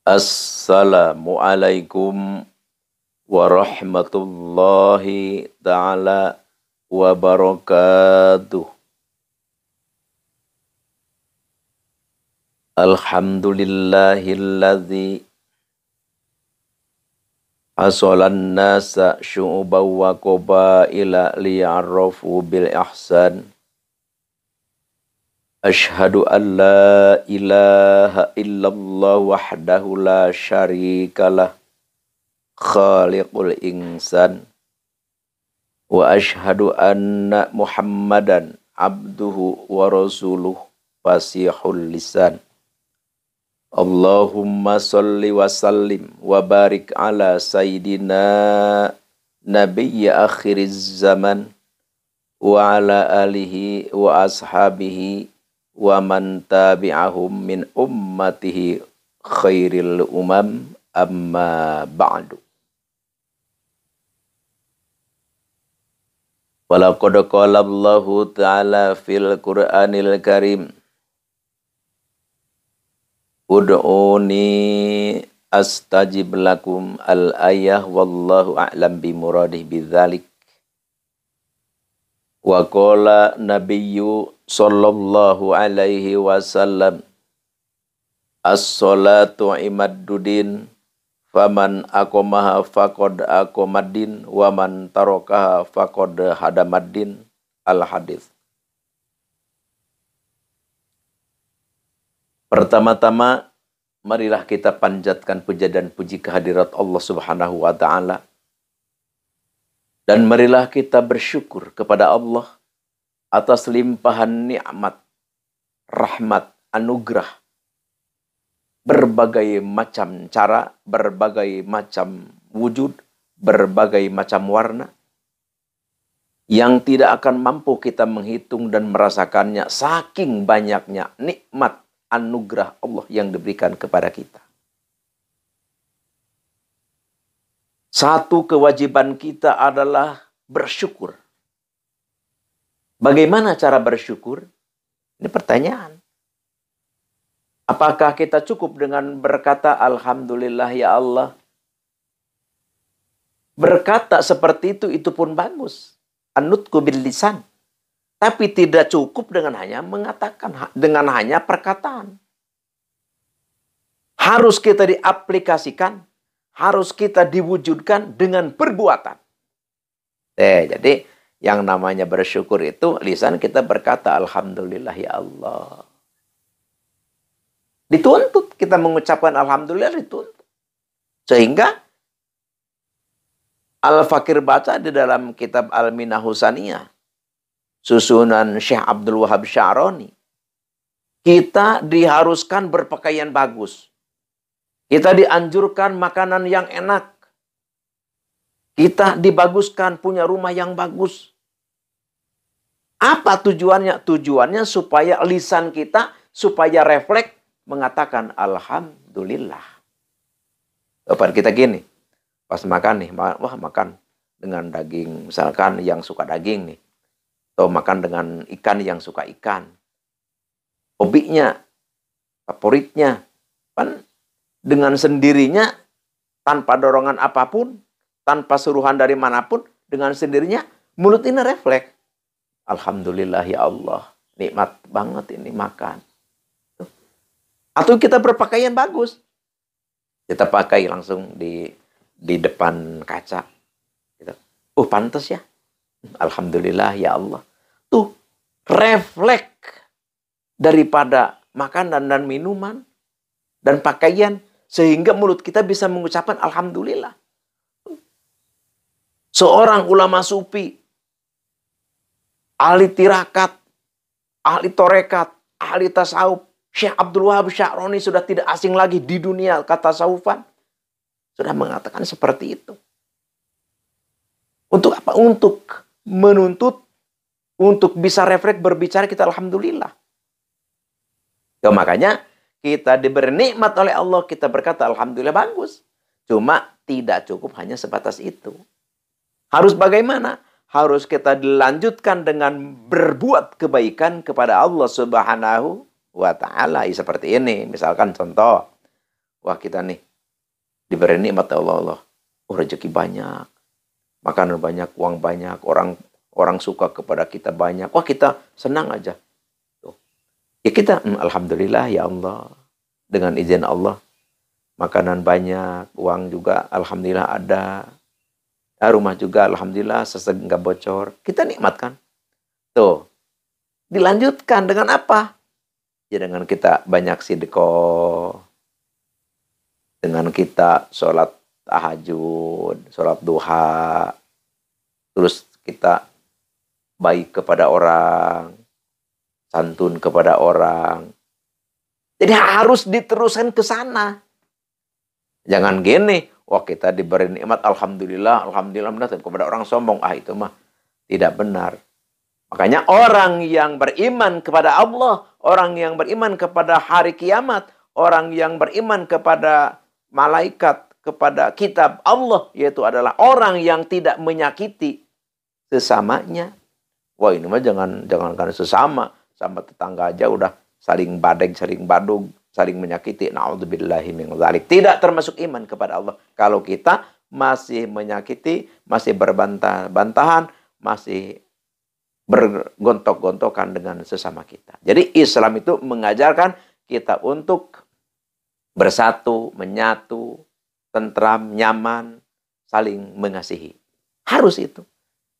Assalamualaikum warahmatullahi ta'ala wabarakatuh. Alhamdulillahilladzi asolan nasa syu'ubaw wa qabaila liya'arrafu bil ihsan. Ashhadu an la ilaha illallah wahdahu la syarikalah khaliqul insan. Wa ashhadu anna Muhammadan abduhu wa rasuluh fasihul lisan. Allahumma salli wa sallim wa barik ala sayyidina nabiyya akhiriz zaman wa ala alihi wa ashabihi wa man tabi'ahum min ummatihi khairil umam amma ba'du. Walaqad qala Allahu ta'ala fil Qur'anil Karim, ud'uni astajib lakum al-ayah wallahu a'lam bimuradih bidzalik. Wa qala nabiyyu sallallahu alaihi wasallam, as-salatu imaddudin faman aqamaha faqad aqamaddin wa man tarakaha faqad hadamaddin. Al-hadis. Pertama-tama, marilah kita panjatkan puja dan puji kehadirat Allah Subhanahu wa ta'ala. Dan marilah kita bersyukur kepada Allah atas limpahan nikmat, rahmat, anugerah, berbagai macam cara, berbagai macam wujud, berbagai macam warna, yang tidak akan mampu kita menghitung dan merasakannya saking banyaknya nikmat, anugerah Allah yang diberikan kepada kita. Satu kewajiban kita adalah bersyukur. Bagaimana cara bersyukur? Ini pertanyaan. Apakah kita cukup dengan berkata Alhamdulillah ya Allah? Berkata seperti itu pun bagus. An-nutqu bil lisan. Tapi tidak cukup dengan hanya mengatakan, dengan hanya perkataan. Harus kita diaplikasikan, harus kita diwujudkan dengan perbuatan. Jadi yang namanya bersyukur itu lisan kita berkata Alhamdulillah ya Allah. Dituntut kita mengucapkan Alhamdulillah, dituntut. Sehingga Al-Fakir baca di dalam kitab Al-Minah Husaniyah, susunan Syekh Abdul Wahab Sya'rani, kita diharuskan berpakaian bagus. Kita dianjurkan makanan yang enak. Kita dibaguskan punya rumah yang bagus. Apa tujuannya? Tujuannya supaya lisan kita, supaya refleks mengatakan Alhamdulillah. Kapan kita gini, pas makan nih, wah makan dengan daging, misalkan yang suka daging nih. Atau makan dengan ikan yang suka ikan. Hobinya, favoritnya, kan dengan sendirinya, tanpa dorongan apapun, tanpa suruhan dari manapun, dengan sendirinya, mulut ini refleks. Alhamdulillah ya Allah, nikmat banget ini makan. Atau kita berpakaian bagus. Kita pakai langsung di depan kaca. Gitu. Pantas ya. Alhamdulillah ya Allah. Tuh, refleks daripada makanan dan minuman dan pakaian, sehingga mulut kita bisa mengucapkan Alhamdulillah. Seorang ulama sufi, ahli tirakat, ahli torekat, ahli tasawuf, Syekh Abdul Wahab Sya'rani sudah tidak asing lagi di dunia kata tasawufan. Sudah mengatakan seperti itu. Untuk apa? Untuk menuntut, untuk bisa refleks berbicara kita Alhamdulillah. Ya, makanya kita diberi nikmat oleh Allah, kita berkata Alhamdulillah, bagus. Cuma tidak cukup hanya sebatas itu. Harus bagaimana? Harus kita dilanjutkan dengan berbuat kebaikan kepada Allah Subhanahu wa ta'ala. Seperti ini, misalkan contoh. Wah, kita nih diberi nikmat Allah. Oh, rezeki banyak, makanan banyak, uang banyak, orang suka kepada kita banyak. Wah, kita senang aja. Tuh. Ya kita, alhamdulillah ya Allah. Dengan izin Allah, makanan banyak, uang juga alhamdulillah ada. Rumah juga alhamdulillah seseg nggak bocor. Kita nikmatkan. Tuh. Dilanjutkan dengan apa? Ya dengan kita banyak sedekah. Dengan kita sholat tahajud, sholat duha. Terus kita baik kepada orang, santun kepada orang. Jadi harus diteruskan ke sana. Jangan gini, wah kita diberi nikmat, alhamdulillah, tapi kepada orang sombong, itu mah tidak benar. Makanya orang yang beriman kepada Allah, orang yang beriman kepada hari kiamat, orang yang beriman kepada malaikat, kepada kitab Allah, yaitu adalah orang yang tidak menyakiti sesamanya. Wah ini mah jangankan sesama, sama tetangga aja udah saling badeng, saling badung, saling menyakiti. Na'udzubillahi min dzalik. Tidak termasuk iman kepada Allah. Kalau kita masih menyakiti, masih berbantah-bantahan, masih bergontok-gontokan dengan sesama kita. Jadi Islam itu mengajarkan kita untuk bersatu, menyatu, tentram, nyaman, saling mengasihi. Harus itu.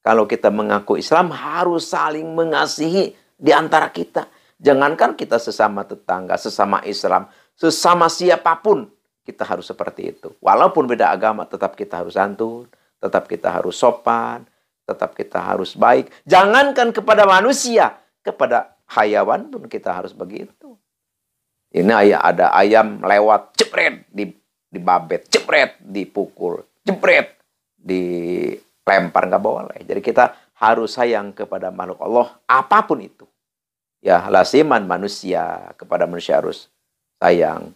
Kalau kita mengaku Islam, harus saling mengasihi di antara kita. Jangankan kita sesama tetangga, sesama Islam, sesama siapapun, kita harus seperti itu. Walaupun beda agama, tetap kita harus santun, tetap kita harus sopan, tetap kita harus baik. Jangankan kepada manusia, kepada hayawan pun kita harus begitu. Ini ada ayam lewat, jepret, dibabet, jepret, dipukul, jepret, dilempar, nggak boleh. Jadi kita harus sayang kepada makhluk Allah, apapun itu. Ya, lasiman manusia, kepada manusia harus sayang,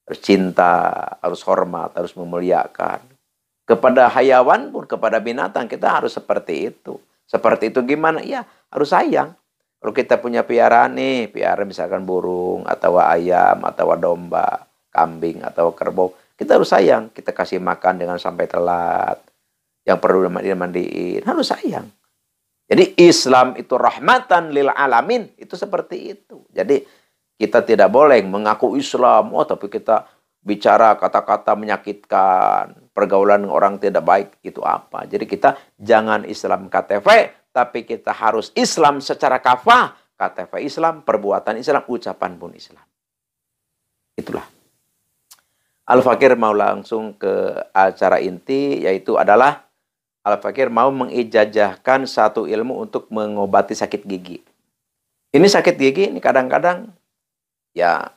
harus cinta, harus hormat, harus memuliakan. Kepada hayawan pun, kepada binatang, kita harus seperti itu. Seperti itu gimana? Ya, harus sayang. Kalau kita punya piaraan nih, piara misalkan burung, atau ayam, atau domba, kambing, atau kerbau, kita harus sayang. Kita kasih makan dengan sampai telat. Yang perlu dimandiin, harus sayang. Jadi Islam itu rahmatan lil alamin, itu seperti itu. Jadi kita tidak boleh mengaku Islam, tapi kita bicara kata-kata menyakitkan, pergaulan orang tidak baik, itu apa? Jadi kita jangan Islam KTP, tapi kita harus Islam secara kafah. KTP Islam, perbuatan Islam, ucapan pun Islam. Itulah. Al-Fakir mau langsung ke acara inti, yaitu adalah Al-Fakir mau mengijazahkan satu ilmu untuk mengobati sakit gigi. Ini sakit gigi, ini kadang-kadang, ya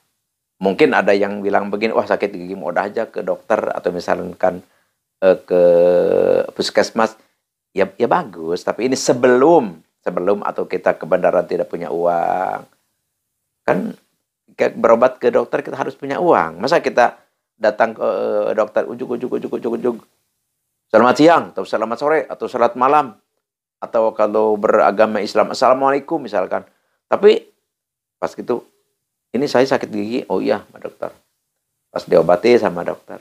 mungkin ada yang bilang begini, wah sakit gigi mudah aja ke dokter, atau misalkan ke puskesmas, ya bagus. Tapi ini sebelum atau kita kebenaran tidak punya uang. Kan berobat ke dokter kita harus punya uang. Masa kita datang ke dokter ujuk-ujuk. Selamat siang, atau selamat sore, atau selamat malam. Atau kalau beragama Islam, Assalamualaikum misalkan. Tapi pas gitu, ini saya sakit gigi, oh iya Pak Dokter. Pas diobati sama dokter.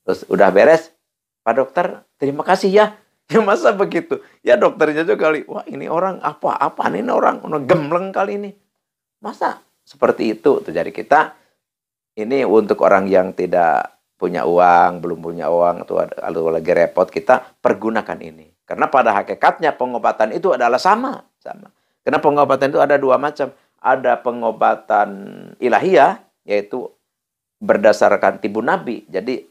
Terus udah beres, Pak Dokter, terima kasih ya. Ya masa begitu? Ya dokternya juga kali, wah ini orang apa-apaan ini orang gembleng kali ini. Masa seperti itu? Jadi kita, ini untuk orang yang tidak punya uang, belum punya uang, atau lagi repot, kita pergunakan ini. Karena pada hakikatnya pengobatan itu adalah sama. Karena pengobatan itu ada dua macam. Ada pengobatan ilahiyah, yaitu berdasarkan tibun Nabi. Jadi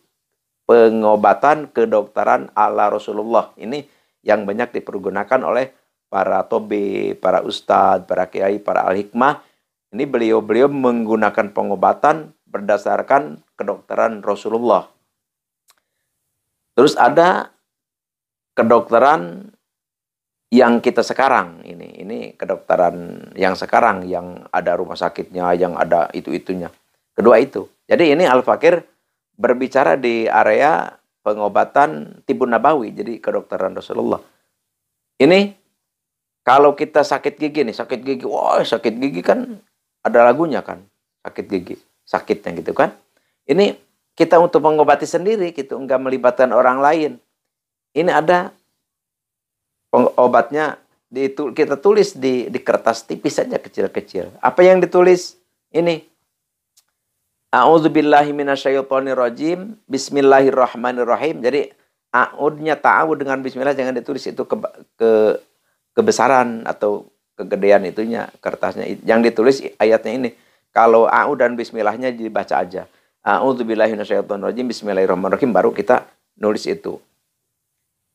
pengobatan kedokteran ala Rasulullah. Ini yang banyak dipergunakan oleh para tobe, para ustadz, para kiai, para al-hikmah. Ini beliau-beliau menggunakan pengobatan berdasarkan kedokteran Rasulullah. Terus ada kedokteran yang kita sekarang. Ini kedokteran yang sekarang, yang ada rumah sakitnya, yang ada itu-itunya. Kedua itu. Jadi ini Al-Fakir berbicara di area pengobatan tibun nabawi, jadi kedokteran Rasulullah. Ini kalau kita sakit gigi nih, sakit gigi kan ada lagunya kan, sakit gigi. Sakitnya gitu kan. Ini kita untuk mengobati sendiri, gitu, enggak melibatkan orang lain. Ini ada obatnya, kita tulis di kertas tipis saja, kecil-kecil. Apa yang ditulis? Ini. A'udzubillahi minasyaitonirrajim. Bismillahirrahmanirrahim. Jadi a'udnya ta'awud dengan bismillah jangan ditulis, itu kebesaran atau kegedean itunya kertasnya. Yang ditulis ayatnya ini. Kalau a'ud dan bismillahnya dibaca aja. A'udzubillahi minasyaitonirrajim. Bismillahirrahmanirrahim, baru kita nulis itu.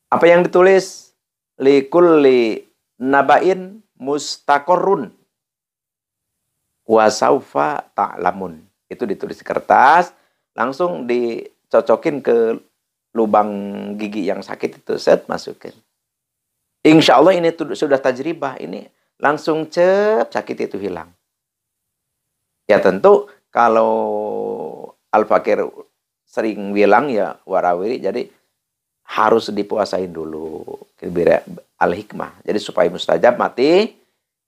Apa yang ditulis? Likulli nabain mustaqorrun wa saufa ta'lamun. Itu ditulis di kertas, langsung dicocokin ke lubang gigi yang sakit itu, set, masukin. Insya Allah ini sudah tajribah, ini langsung sakit itu hilang. Ya tentu kalau Al-Fakir sering bilang ya warawiri, jadi harus dipuasain dulu. Al-hikmah. Jadi supaya mustajab mati,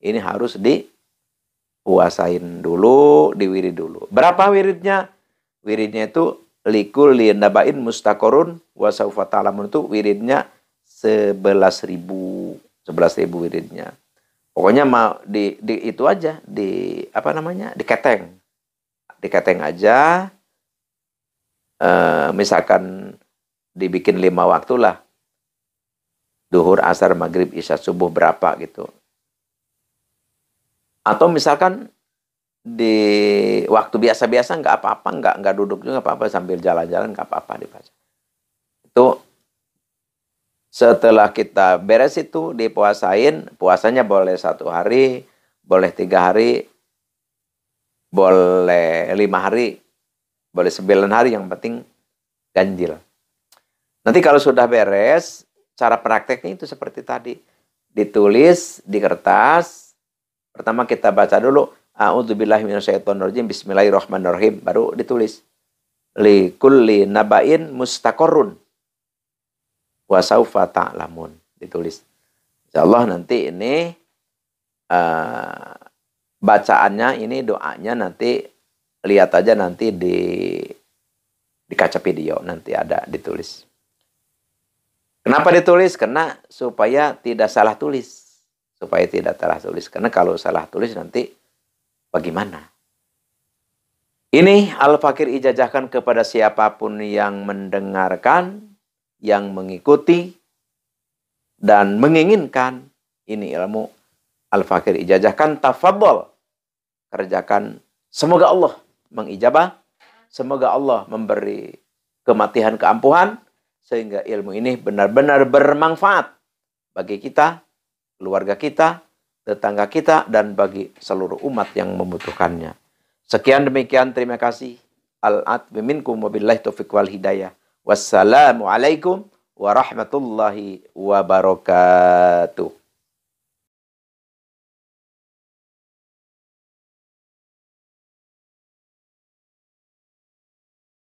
ini harus dipuasain dulu, diwirid dulu. Berapa wiridnya? Wiridnya itu likulli nabain mustaqorun wa saufa ta'lamun, itu wiridnya 11.000 wiridnya. Pokoknya mau itu aja, diketeng. Diketeng aja. Misalkan dibikin 5 waktu lah. Duhur, asar, maghrib, isya, subuh berapa gitu. Atau misalkan di waktu biasa-biasa nggak apa-apa, nggak duduk juga apa-apa, sambil jalan-jalan nggak apa-apa dibaca. Itu setelah kita beres itu dipuasain, puasanya boleh 1 hari, boleh 3 hari, boleh 5 hari, boleh 9 hari, yang penting ganjil. Nanti kalau sudah beres, cara prakteknya itu seperti tadi. Ditulis di kertas. Pertama kita baca dulu. A'udzubillahi minasyaitonirrajim. Bismillahirrahmanirrahim. Baru ditulis. Likulli nabain mustaqorrun wa saufa ta'lamun. Ditulis. Insyaallah nanti ini bacaannya, ini doanya nanti lihat aja nanti di kaca video. Nanti ada ditulis. Kenapa ditulis? Karena supaya tidak salah tulis. Supaya tidak salah tulis. Karena kalau salah tulis nanti bagaimana? Ini Al-Fakir ijazahkan kepada siapapun yang mendengarkan, yang mengikuti, dan menginginkan. Ini ilmu Al-Fakir ijazahkan, tafadhol. Kerjakan. Semoga Allah mengijabah. Semoga Allah memberi kematian keampuhan. Sehingga ilmu ini benar-benar bermanfaat bagi kita, keluarga kita, tetangga kita, dan bagi seluruh umat yang membutuhkannya. Sekian demikian, terima kasih. Al-'afwu minkum wabillahi taufiq wal hidayah. Wassalamualaikum warahmatullahi wabarakatuh.